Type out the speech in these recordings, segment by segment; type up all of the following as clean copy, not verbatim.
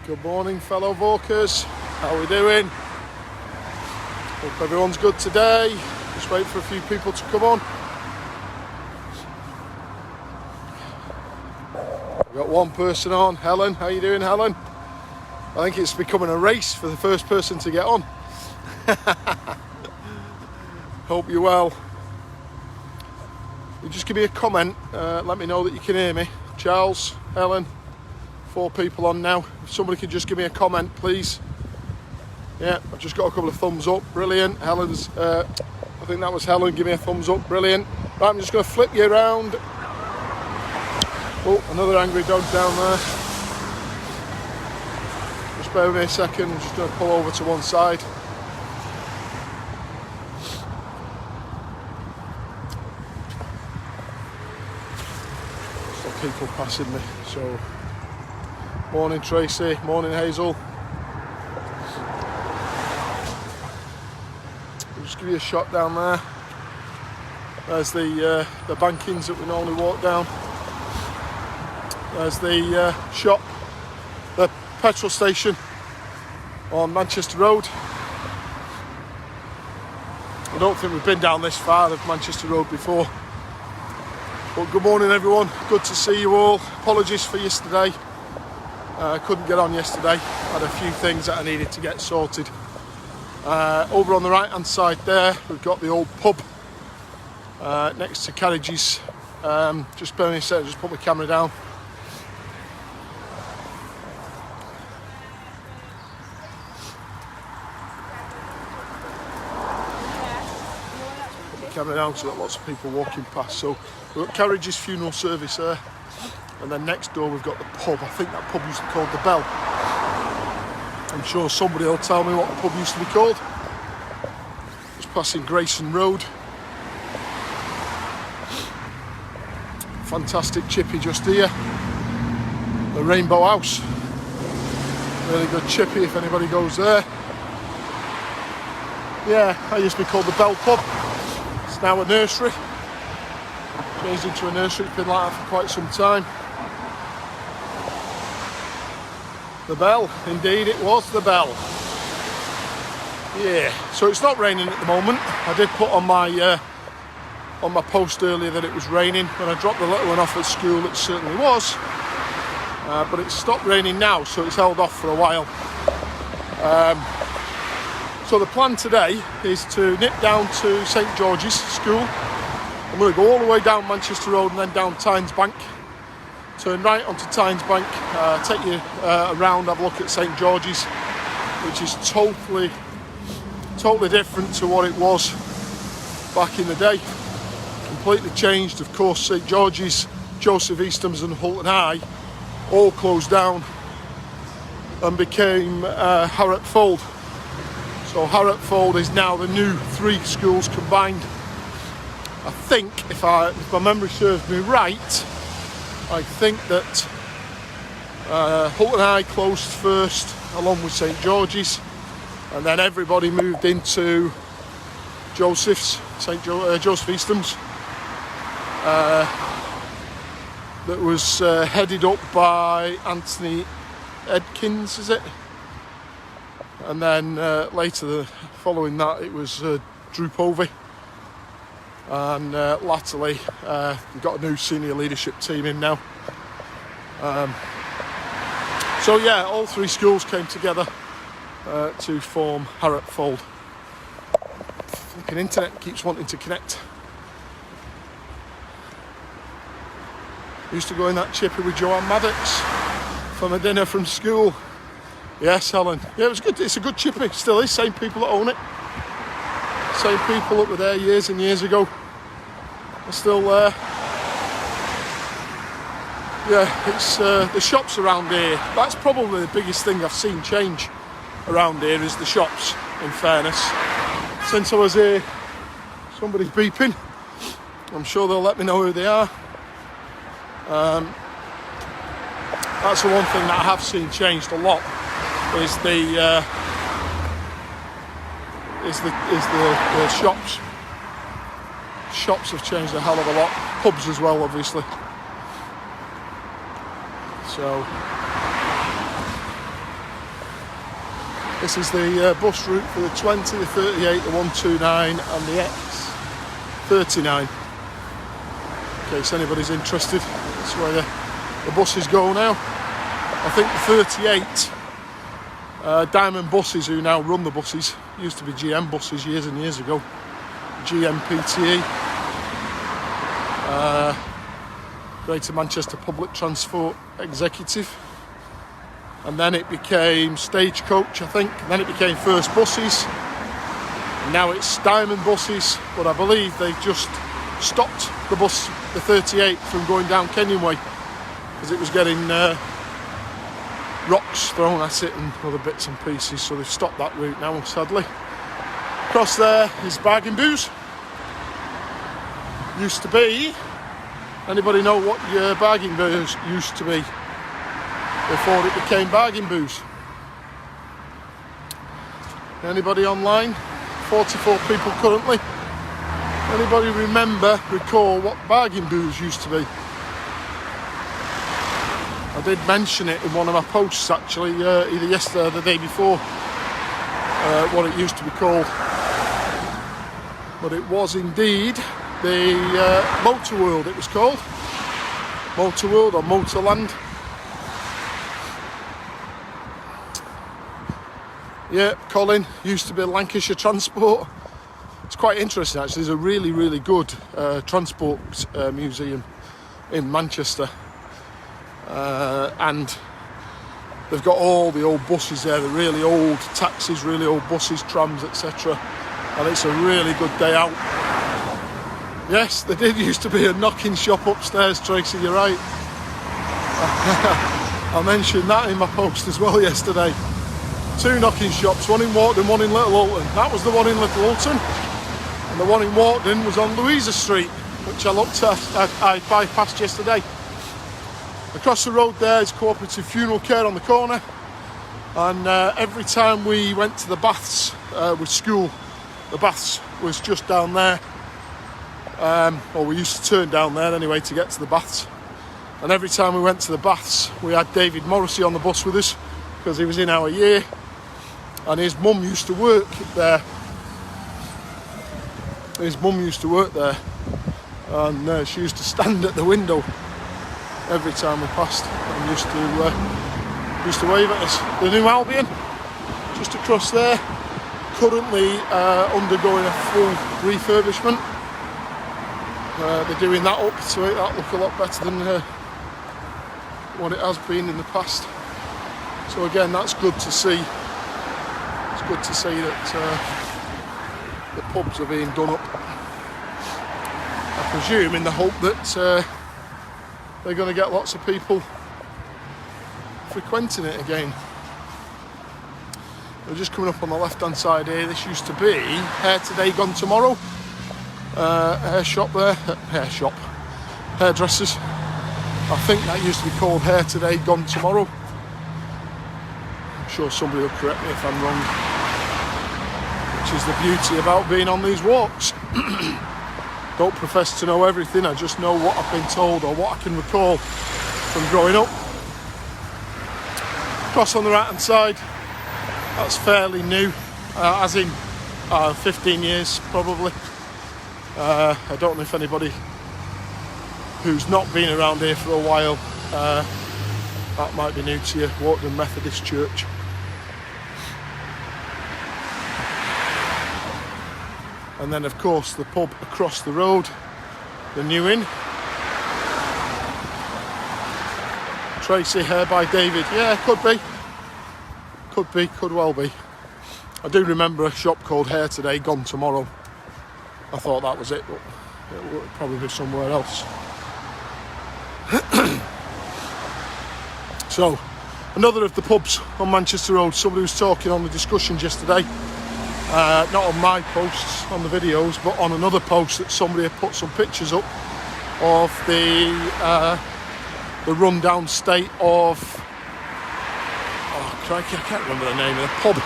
Good morning, fellow Vokers. How are we doing? Hope everyone's good today. Just wait for a few people to come on. We've got one person on. Helen, how you doing, Helen? I think it's becoming a race for the first person to get on. Hope you're well. You just give me a comment. Let me know that you can hear me. Charles, Helen. 4 people on now. If somebody could just give me a comment, please. Yeah, I've just got a couple of thumbs up. Brilliant. Helen's, I think that was Helen. Give me a thumbs up. Brilliant. Right, I'm just going to flip you around. Oh, another angry dog down there. Just bear with me a second. I'm just going to pull over to one side. Still people passing me, so... Morning Tracy, morning Hazel. I'll just give you a shot down there. There's the bankings that we normally walk down. There's the shop, the petrol station on Manchester Road. I don't think we've been down this far of Manchester Road before. But good morning everyone, good to see you all. Apologies for yesterday. I couldn't get on yesterday. Had a few things that I needed to get sorted. Over on the right hand side there, we've got the old pub next to carriages. Just bear me a second, just put my camera down. Put my camera down because I've got lots of people walking past. So we've got Carriages Funeral Service there. And then next door we've got the pub. I think that pub used to be called the Bell. I'm sure somebody will tell me what the pub used to be called. Just passing Grayson Road. Fantastic chippy just here. The Rainbow House. Really good chippy if anybody goes there. Yeah, I used to be called the Bell Pub. It's now a nursery. Changed into a nursery. It's been like that for quite some time. The Bell, indeed it was the Bell. Yeah, so it's not raining at the moment. I did put on my post earlier that it was raining. When I dropped the little one off at school, it certainly was. But it's stopped raining now, so it's held off for a while. So the plan today is to nip down to St George's School. I'm going to go all the way down Manchester Road and then down Tynesbank. Turn right onto Tynesbank, take you around, have a look at St George's, which is totally different to what it was back in the day. Completely changed. Of course, St George's, Joseph Easton's and Hilton High all closed down and became Harrop Fold. So Harrop Fold is now the new 3 schools combined. I think, if my memory serves me right, I think that Hilton High closed first along with St George's, and then everybody moved into Joseph Easton's that was headed up by Anthony Edkins, is it? And then later, following that, it was Drew Povey. And latterly we've got a new senior leadership team in now. So yeah, all 3 schools came together to form Harrop Fold. Flipping internet keeps wanting to connect. Used to go in that chippy with Joanne Maddox for my dinner from school. Yes, Helen. Yeah, it was good. It's a good chippy. Still is. Same people that own it. Same people that were there years and years ago are still there. Yeah, it's the shops around here. That's probably the biggest thing I've seen change around here is the shops, in fairness. Since I was here, somebody's beeping. I'm sure they'll let me know who they are. That's the one thing that I have seen changed a lot is the shops. Shops have changed a hell of a lot. Pubs as well, obviously. So This is the bus route for the 20, the 38, the 129 and the X39. In case anybody's interested, that's where the buses go now. I think the 38 Diamond Buses, who now run the buses, used to be GM buses years and years ago. GMPTE, Greater Manchester Public Transport Executive. And then it became Stagecoach, I think. And then it became First Buses. And now it's Diamond Buses. But I believe they've just stopped the bus, the 38, from going down Kenyon Way, because it was getting rocks thrown at it and other bits and pieces. So they've stopped that route now, sadly. Across there is Bargain Booze. Used to be. Anybody know what your Bargain Booze used to be before it became Bargain Booze? Anybody online? 44 people currently. Anybody recall what Bargain Booze used to be? I did mention it in one of my posts actually, either yesterday or the day before, what it used to be called. But it was indeed the Motor World, it was called. Motor World or Motorland. Yeah, Colin, used to be Lancashire Transport. It's quite interesting actually. There's a really, really good transport museum in Manchester. And they've got all the old buses there, the really old taxis, really old buses, trams, etc. And it's a really good day out. Yes, there did used to be a knocking shop upstairs, Tracy, you're right. I mentioned that in my post as well yesterday. 2 knocking shops, one in Walton, one in Little Hulton. That was the one in Little Hulton. And the one in Walton was on Louisa Street, which I looked at, I bypassed yesterday. Across the road there is Cooperative Funeral Care on the corner. And every time we went to the baths with school, the baths was just down there. Or we used to turn down there anyway to get to the baths. And every time we went to the baths, we had David Morrissey on the bus with us, because he was in our year. And his mum used to work there. And she used to stand at the window every time we passed and used to wave at us. The New Albion, just across there, currently undergoing a full refurbishment. They're doing that up to make that look a lot better than what it has been in the past. So again, that's good to see. It's good to see that the pubs are being done up. I presume in the hope that they're going to get lots of people frequenting it again. We're just coming up on the left-hand side here. This used to be Hair Today, Gone Tomorrow. Hair shop there. Hairdressers. I think that used to be called Hair Today, Gone Tomorrow. I'm sure somebody will correct me if I'm wrong. Which is the beauty about being on these walks. Don't profess to know everything, I just know what I've been told or what I can recall from growing up. Cross on the right hand side, that's fairly new, as in 15 years probably. I don't know if anybody who's not been around here for a while, that might be new to you. Walton Methodist Church. And then of course the pub across the road, the New Inn. Tracy, Hair by David. Yeah, could be, could well be. I do remember a shop called Hair Today, Gone Tomorrow. I thought that was it, but it would probably be somewhere else. So, another of the pubs on Manchester Road. Somebody was talking on the discussions yesterday. Not on my posts, on the videos, but on another post that somebody had put some pictures up of the rundown state of, oh crikey, I can't remember the name of the pub,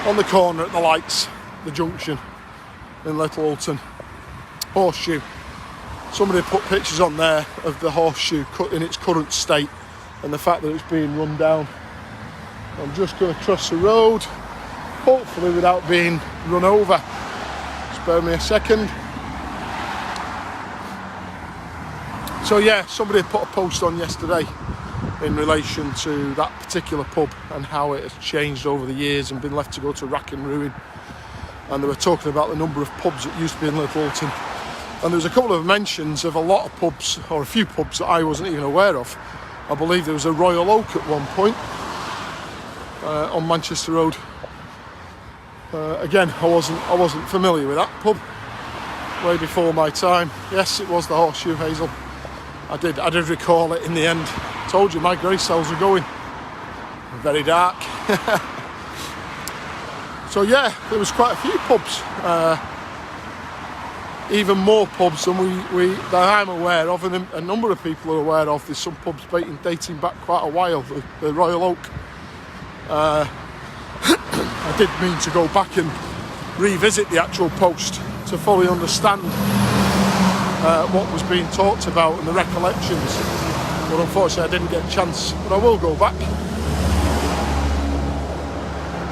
on the corner at the lights, the junction in Little Hulton. Horseshoe. Somebody put pictures on there of the Horseshoe in its current state and the fact that it's being run down. I'm just going to cross the road, hopefully without being run over. Spare me a second. So yeah, somebody put a post on yesterday in relation to that particular pub and how it has changed over the years and been left to go to rack and ruin. And they were talking about the number of pubs that used to be in Little Hulton. And there was a couple of mentions of a lot of pubs, or a few pubs that I wasn't even aware of. I believe there was a Royal Oak at one point on Manchester Road. Again, I wasn't familiar with that pub. Way before my time. Yes, it was the Horseshoe, Hazel. I did recall it in the end. Told you my grey cells are going. Very dark. So yeah, there was quite a few pubs. Even more pubs than that I'm aware of, and a number of people are aware of. There's some pubs dating back quite a while. The Royal Oak. I did mean to go back and revisit the actual post to fully understand what was being talked about and the recollections. But unfortunately, I didn't get a chance. But I will go back.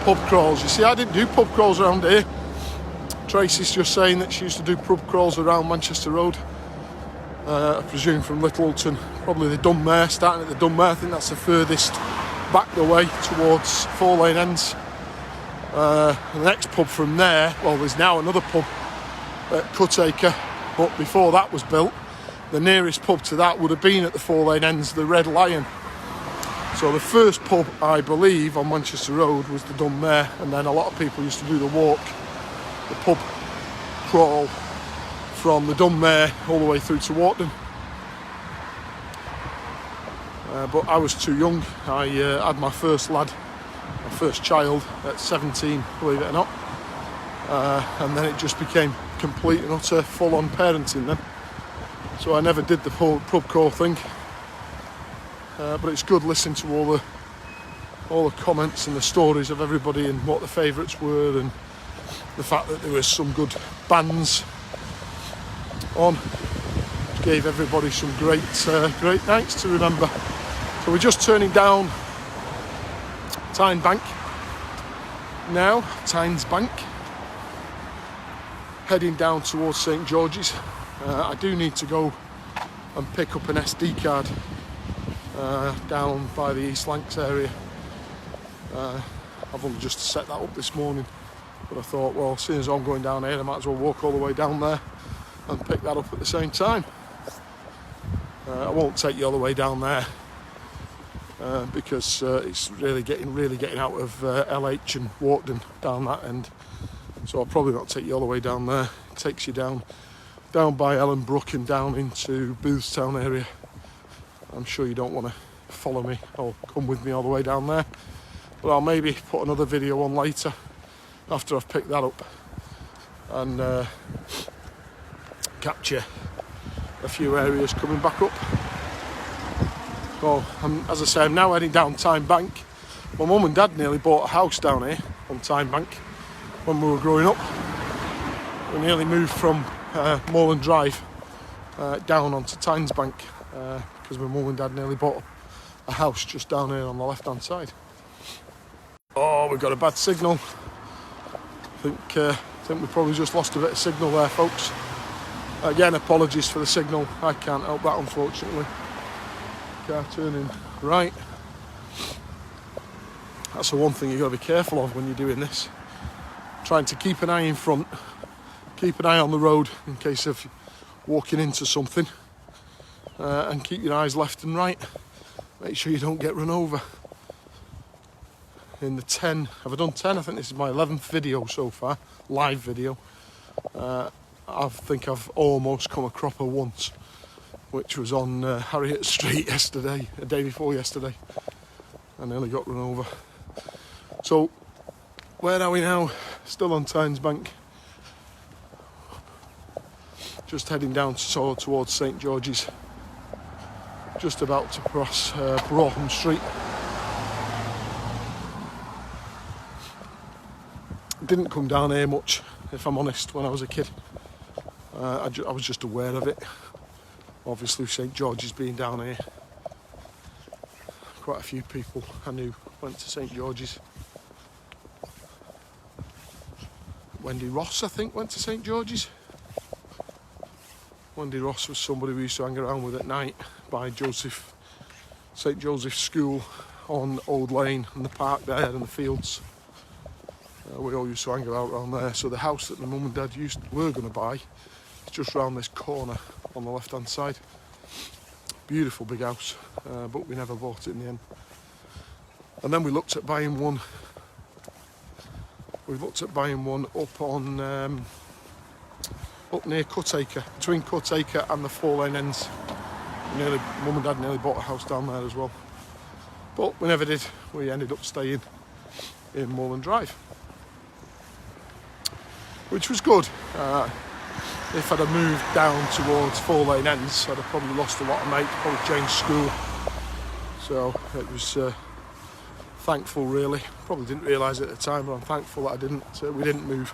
Pub crawls. You see, I didn't do pub crawls around here. Tracy's just saying that she used to do pub crawls around Manchester Road. I presume from Little Hulton, probably the Dunmare, starting at the Dunmare. I think that's the furthest back the way towards 4 Lane ends. The next pub from there, well, there's now another pub at Cutacre, but before that was built, the nearest pub to that would have been at the 4 Lane ends, the Red Lion. So the first pub, I believe, on Manchester Road was the Dunmare, and then a lot of people used to do the walk, the pub crawl from the Dunmare all the way through to Wharton. But I was too young. I had my first child at 17, believe it or not. And then it just became complete and utter full-on parenting then. So I never did the pub crawl thing. But it's good listening to all the comments and the stories of everybody and what the favourites were, and the fact that there was some good bands on. Which gave everybody some great nights to remember. So we're just turning down Tynesbank now, Tynesbank, heading down towards St George's. I do need to go and pick up an SD card down by the East Lancs area. I've only just set that up this morning, but I thought, well, as soon as I'm going down here, I might as well walk all the way down there and pick that up at the same time. I won't take you all the way down there because it's really getting out of LH and Wharton down that end. So I'll probably not take you all the way down there. It takes you down by Ellenbrook and down into Boothstown area. I'm sure you don't want to follow me or come with me all the way down there. But I'll maybe put another video on later after I've picked that up and capture a few areas coming back up. Well, as I say, I'm now heading down Tynesbank. My mum and dad nearly bought a house down here on Tynesbank when we were growing up. We nearly moved from Moreland Drive down onto Tynesbank because my mum and dad nearly bought a house just down here on the left hand side. Oh, we've got a bad signal. I think we probably just lost a bit of signal there, folks. Again, apologies for the signal. I can't help that, unfortunately. Car turning right. That's the one thing you've got to be careful of when you're doing this. Trying to keep an eye in front, keep an eye on the road in case of walking into something, and keep your eyes left and right. Make sure you don't get run over. In the 10, have I done 10? I think this is my 11th video so far, live video. I think I've almost come a cropper once, which was on Harriet Street yesterday, a day before yesterday. I nearly got run over. So, where are we now? Still on Tynesbank. Just heading down towards St George's. Just about to cross Brougham Street. Didn't come down here much, if I'm honest, when I was a kid. I was just aware of it. Obviously, St George's being down here. quite a few people I knew went to St George's. Wendy Ross, I think, went to St George's. Wendy Ross was somebody we used to hang around with at night by St Joseph's School on Old Lane and the park there and the fields. We all used to hang around there. So the house that my mum and dad were going to buy is just round this corner on the left hand side. Beautiful big house, but we never bought it in the end. And then we looked at buying one. We looked at buying one up on up near Cutacre, between Cutacre and the Four Lane Ends. Mum and dad nearly bought a house down there as well, but we never did. We ended up staying in Moorland Drive, which was good. If I'd have moved down towards Four Lane Ends, I'd have probably lost a lot of mates, probably changed school. So it was thankful, really. Probably didn't realise it at the time, but I'm thankful that we didn't move.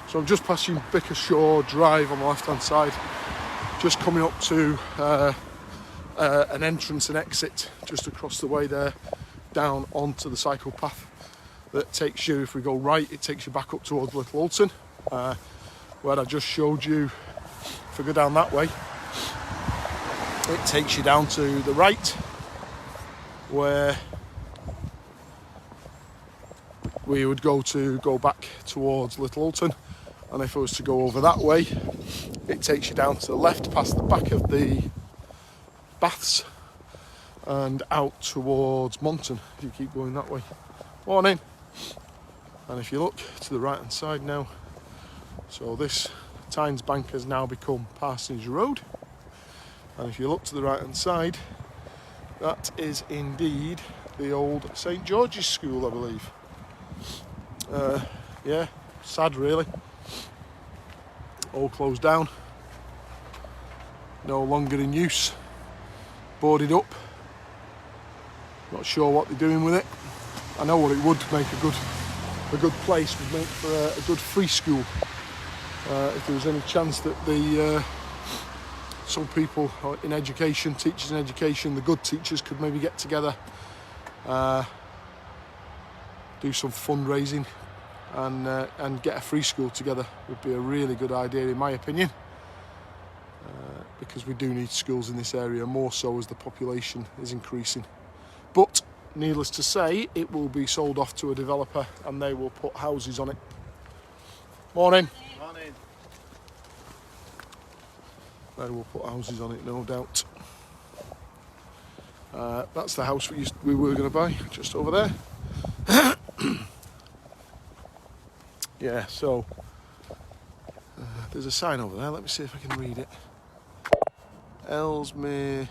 So I'm just passing Bickershaw Drive on the left-hand side, just coming up to an entrance and exit just across the way there, down onto the cycle path that takes you, if we go right, it takes you back up towards Little Hulton, where I just showed you. If we go down that way, it takes you down to the right, where we would go back towards Little Hulton. And if I was to go over that way, it takes you down to the left past the back of the baths and out towards Monton if you keep going that way. Morning. And if you look to the right hand side now, so this Tynesbank has now become Parsonage Rd. And if you look to the right hand side, that is indeed the old St George's School, I believe. Yeah, sad really. All closed down, no longer in use, boarded up. Not sure what they're doing with it. I know what it would make a good place would make for a good free school. If there was any chance that some people in education, teachers in education, the good teachers could maybe get together, do some fundraising and get a free school together, would be a really good idea in my opinion, because we do need schools in this area, more so as the population is increasing. But needless to say, it will be sold off to a developer and they will put houses on it. Morning. Morning. They will put houses on it, no doubt. That's the house we were going to buy, just over there. Yeah, so there's a sign over there. Let me see if I can read it. Ellesmere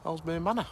Manor.